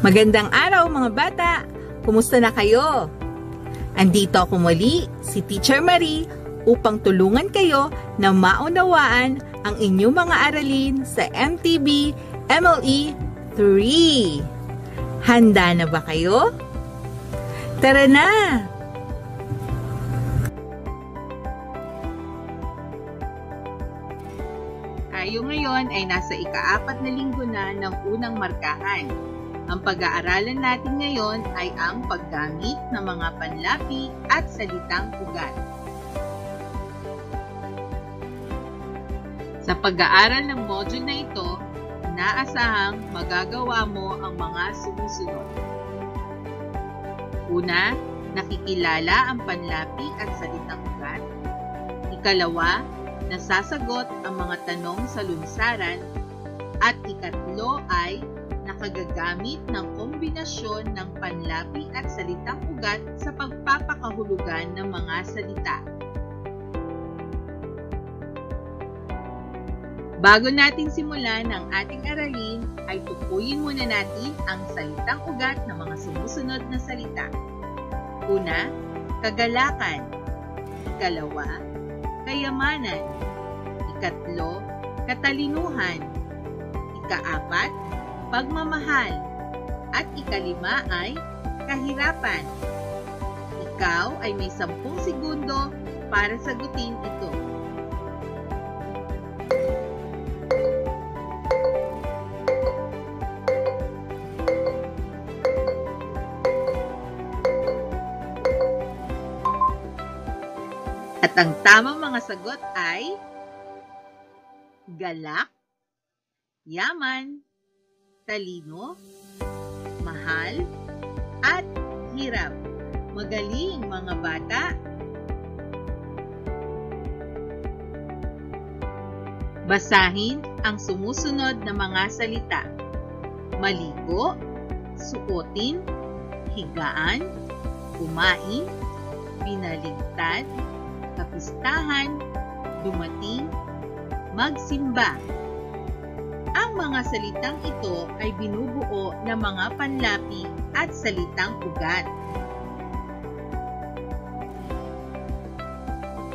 Magandang araw mga bata! Kumusta na kayo? Andito ako muli, si Teacher Marie, upang tulungan kayo na maunawaan ang inyong mga aralin sa MTB MLE 3. Handa na ba kayo? Tara na! Tayo ngayon ay nasa ika-4 na linggo na ng unang markahan. Ang pag-aaralan natin ngayon ay ang paggamit ng mga panlapi at salitang ugat. Sa pag-aaral ng module na ito, inaasahang magagawa mo ang mga sumusunod. Una, nakikilala ang panlapi at salitang ugat. Ikalawa, nasasagot ang mga tanong sa lunsaran. At ikatlo ay nakagagamit ng kombinasyon ng panlapi at salitang ugat sa pagpapakahulugan ng mga salita. Bago natin simulan ang ating aralin, ay tukuyin muna natin ang salitang ugat ng mga sumusunod na salita. Una, kagalakan. Ikalawa, kayamanan. Ikatlo, katalinuhan. Ikaapat, pagmamahal. At ikalima ay kahirapan. Ikaw ay may 10 segundo para sagutin ito. At ang tamang mga sagot ay galak, yaman, talino, mahal, at hirap. Magaling mga bata! Basahin ang sumusunod na mga salita. Maligo, suotin, higaan, kumain, binaligtad, kapistahan, dumating, magsimba. Ang mga salitang ito ay binubuo ng mga panlapi at salitang ugat.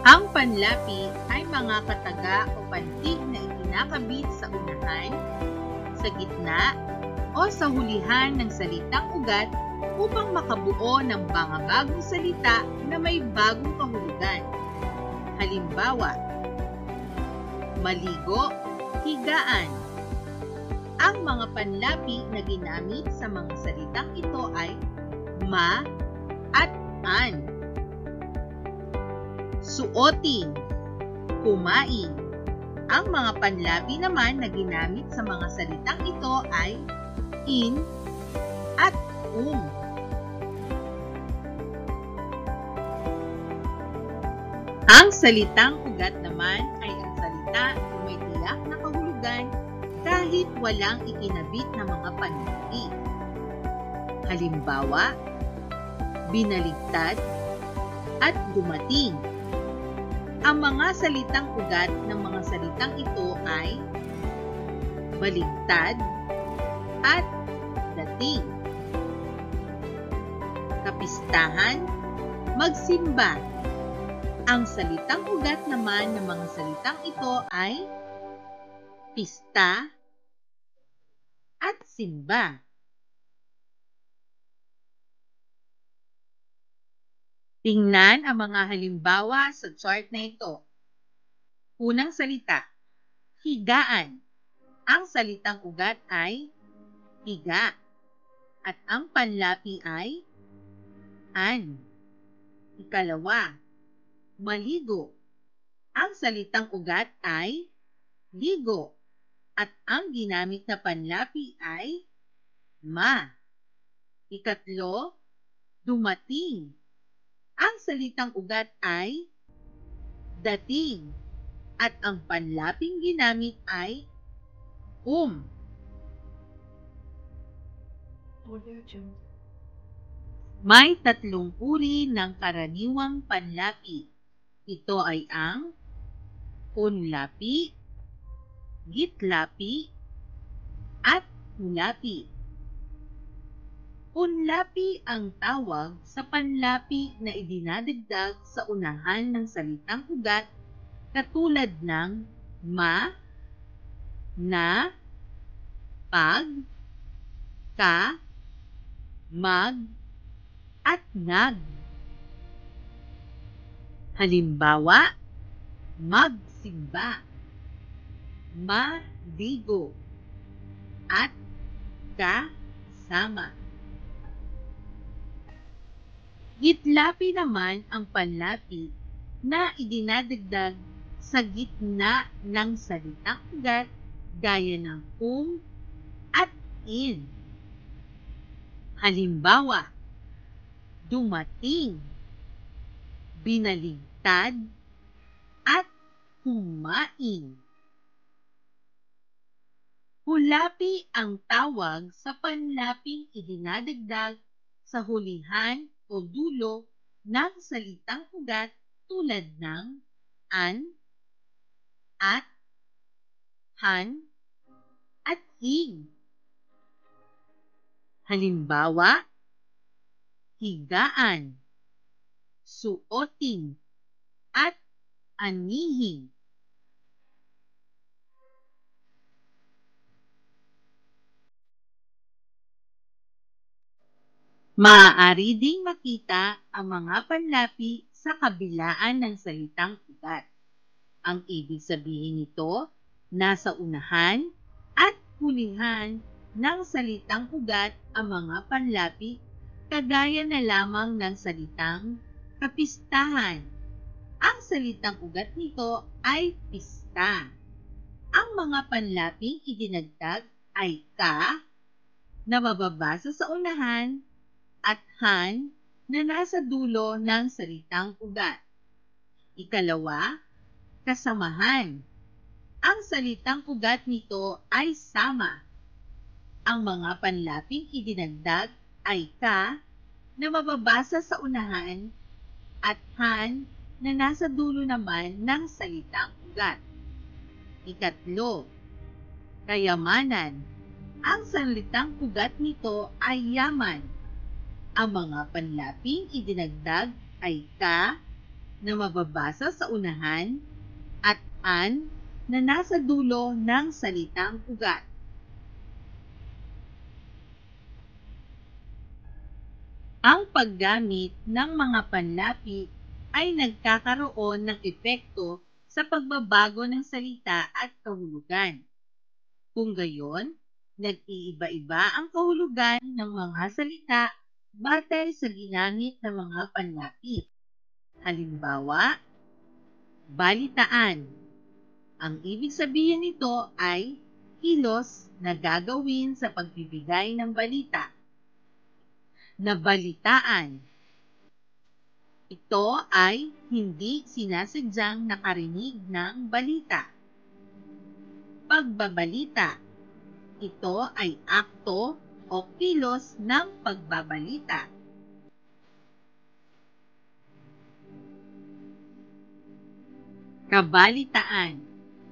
Ang panlapi ay mga kataga o pantig na ikinakabit sa unahan, sa gitna, o sa hulihan ng salitang ugat upang makabuo ng mga bagong salita na may bagong kahulugan. Halimbawa, maligo, higaan. Ang mga panlapi na ginamit sa mga salitang ito ay ma at an. Suotin, kumain. Ang mga panlapi naman na ginamit sa mga salitang ito ay in at Ang salitang ugat naman ay ang salita na may tiyak na kahulugan kahit walang ikinabit na mga panlapi. Halimbawa, binaligtad at dumating. Ang mga salitang ugat ng mga salitang ito ay baligtad at dating. Kapistahan, magsimba. Ang salitang ugat naman ng mga salitang ito ay pista at simba. Tingnan ang mga halimbawa sa chart na ito. Unang salita, higaan. Ang salitang ugat ay higa at ang panlapi ay an. Ikalawa, maligo. Ang salitang ugat ay ligo at ang ginamit na panlapi ay ma. Ikatlo, dumating. Ang salitang ugat ay dating at ang panlaping ginamit ay May 3 uri ng karaniwang panlapi. Ito ay ang punlapi, gitlapi, at hulapi. Punlapi ang tawag sa panlapi na idinadagdag sa unahan ng salitang ugat katulad ng ma, na, pag, ka, mag, at nag. Halimbawa, magsimba, maligo, at kasama. Gitlapi naman ang panlapi na idinadagdag sa gitna ng salitang ugat gaya ng kung at in. Halimbawa, dumating, binaligtad, at kumain. Hulapi ang tawag sa panlaping idinadagdag sa hulihan o dulo ng salitang ugat tulad ng an, at, han, at hing. Halimbawa, higaan, suotin, at anihin. Maaari ding makita ang mga panlapi sa kabilaan ng salitang ugat. Ang ibig sabihin nito, nasa unahan at hulihan ng salitang ugat ang mga panlapi kagaya na lamang ng salitang kapistahan. Ang salitang ugat nito ay pista. Ang mga panlaping idinagdag ay ka na mababasa sa unahan at han na nasa dulo ng salitang ugat. Ikalawa, kasamahan. Ang salitang ugat nito ay sama. Ang mga panlaping idinagdag ay ka na mababasa sa unahan at han na nasa dulo naman ng salitang ugat. Ikatlo, kayamanan. Ang salitang ugat nito ay yaman. Ang mga panlaping idinagdag ay ka na mababasa sa unahan at an na nasa dulo ng salitang ugat. Ang paggamit ng mga panlapi ay nagkakaroon ng epekto sa pagbabago ng salita at kahulugan. Kung gayon, nag-iiba-iba ang kahulugan ng mga salita batay sa ginamit ng mga panlapi. Halimbawa, balitaan. Ang ibig sabihin nito ay kilos na gagawin sa pagbibigay ng balita. Nabalitaan. Ito ay hindi sinasadyang nakarinig ng balita. Pagbabalita. Ito ay akto o kilos ng pagbabalita. Kabalitaan.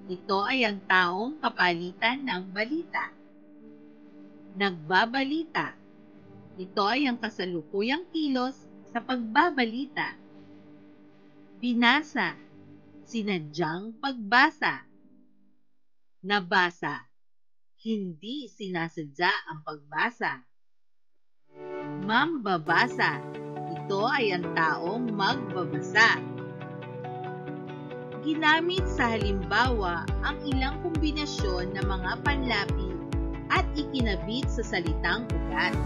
Ito ay ang taong kapalitan ng balita. Nagbabalita. Ito ay ang kasalukuyang kilos sa pagbabalita. Binasa. Sinadyang pagbasa. Nabasa. Hindi sinasadya ang pagbasa. Mambabasa. Ito ay ang taong magbabasa. Ginamit sa halimbawa ang ilang kombinasyon ng mga panlapi at ikinabit sa salitang ugat.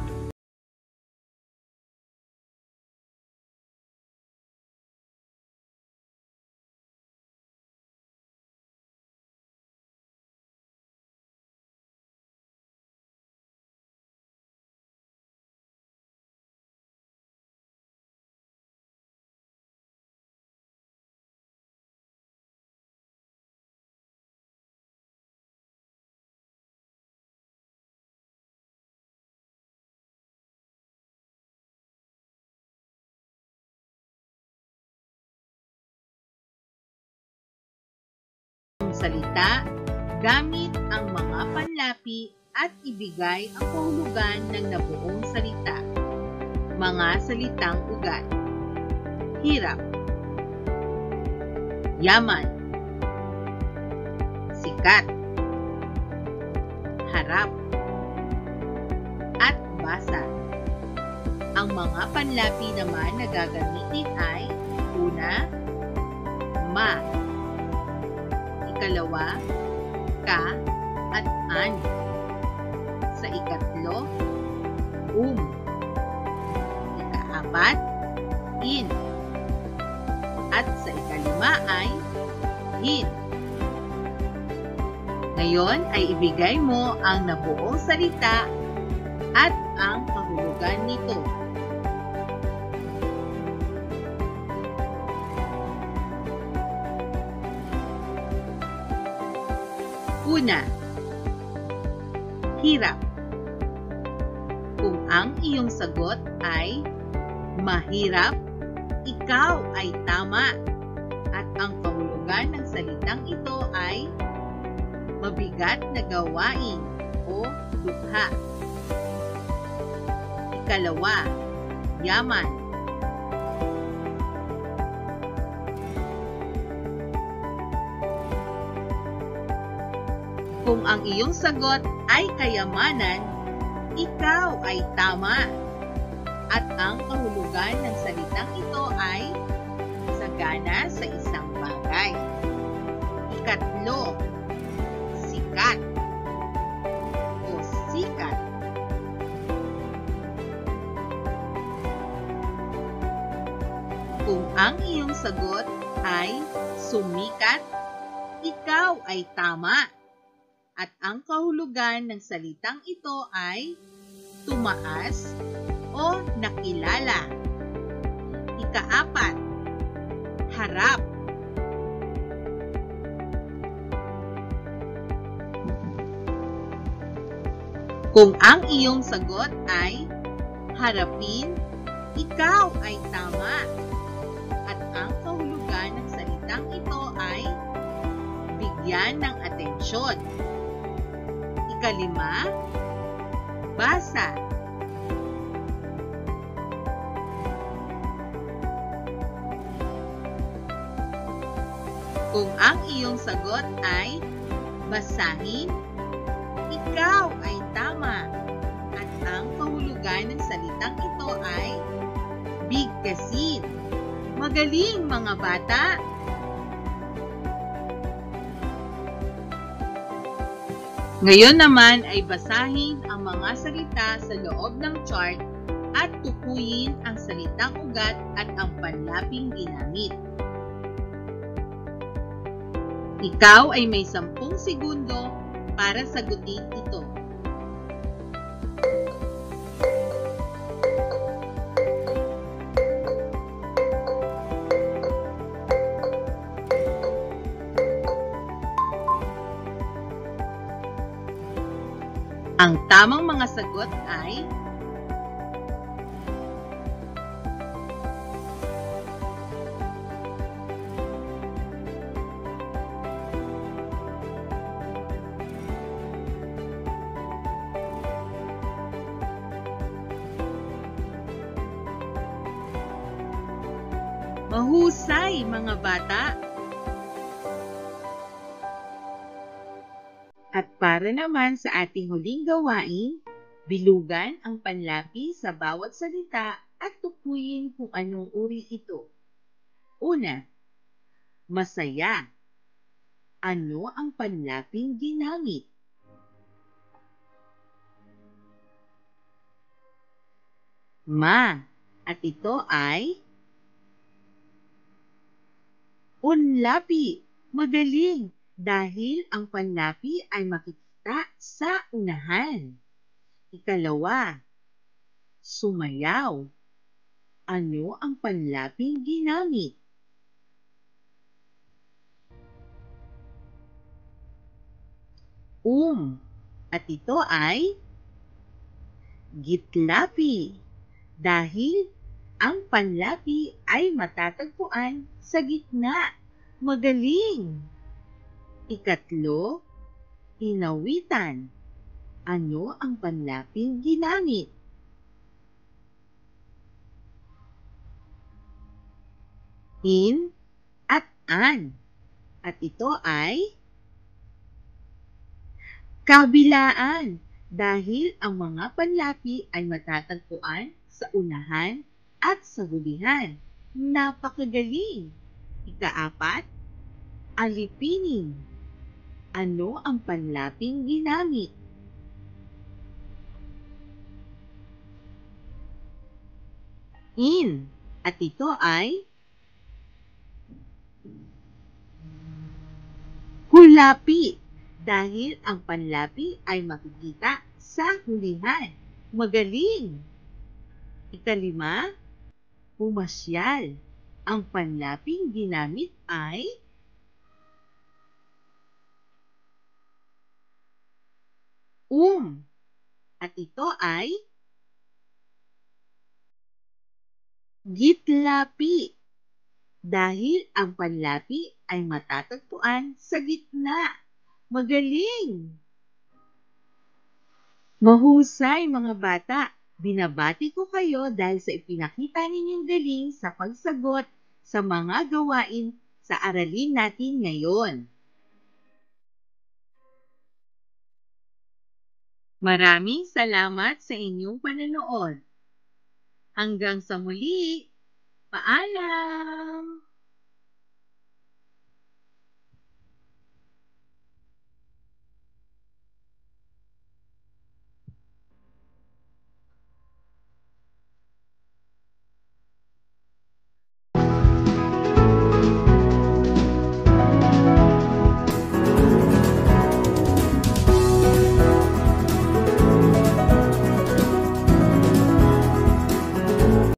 Salita, gamit ang mga panlapi at ibigay ang kahulugan ng nabuong salita. Mga salitang ugat. Hirap. Yaman. Sikat. Harap. At basa. Ang mga panlapi naman na gagamitin ay una, ma. Ikalawa, ka at an. Sa ikatlo, ikaapat, in. At sa ikalima ay hin. Ngayon ay ibigay mo ang nabuong salita at ang kahulugan nito. Una, hirap. Kung ang iyong sagot ay mahirap, ikaw ay tama. At ang kahulugan ng salitang ito ay mabigat na gawain o dukha. Ikalawa, yaman. Kung ang iyong sagot ay kayamanan, ikaw ay tama. At ang kahulugan ng salitang ito ay sagana sa isang bagay. Ikatlo, sikat o sikat. Kung ang iyong sagot ay sumikat, ikaw ay tama. At ang kahulugan ng salitang ito ay tumaas o nakilala. Ikaapat, harap. Kung ang iyong sagot ay harapin, ikaw ay tama. At ang kahulugan ng salitang ito ay bigyan ng atensyon. Ikalima, basa. Kung ang iyong sagot ay basahin, ikaw ay tama. At ang kahulugan ng salitang ito ay bigkasin. Magaling mga bata! Ngayon naman ay basahin ang mga salita sa loob ng chart at tukuyin ang salitang ugat at ang panlaping ginamit. Ikaw ay may 10 segundo para sagutin ito. Ang tamang mga sagot ay mahusay mga bata! At para naman sa ating huling gawain, bilugan ang panlapi sa bawat salita at tukuyin kung anong uri ito. Una, masaya. Ano ang panlaping ginamit? Ma, at ito ay unlapi. Magaling! Dahil ang panlapi ay makikita sa unahan. Ikalawa, sumayaw. Ano ang panlaping ginamit? At ito ay gitlapi. Dahil ang panlapi ay matatagpuan sa gitna. Magaling! Ikatlo, inawitan. Ano ang panlaping ginamit? in, at an. At ito ay kabilaan dahil ang mga panlapi ay matatagpuan sa unahan at sa hulihan. Napakagaling! Ikaapat, alipinin. Ano ang panlaping ginamit? In. At ito ay hulapi dahil ang panlapi ay makikita sa hulihan. Magaling! Ikalima, pumasyal. Ang panlaping ginamit ay At ito ay gitlapi dahil ang panlapi ay matatagpuan sa gitna. Magaling! Mahusay mga bata! Binabati ko kayo dahil sa ipinakita ninyong galing sa pagsagot sa mga gawain sa aralin natin ngayon. Maraming salamat sa inyong panonood. Hanggang sa muli, paalam!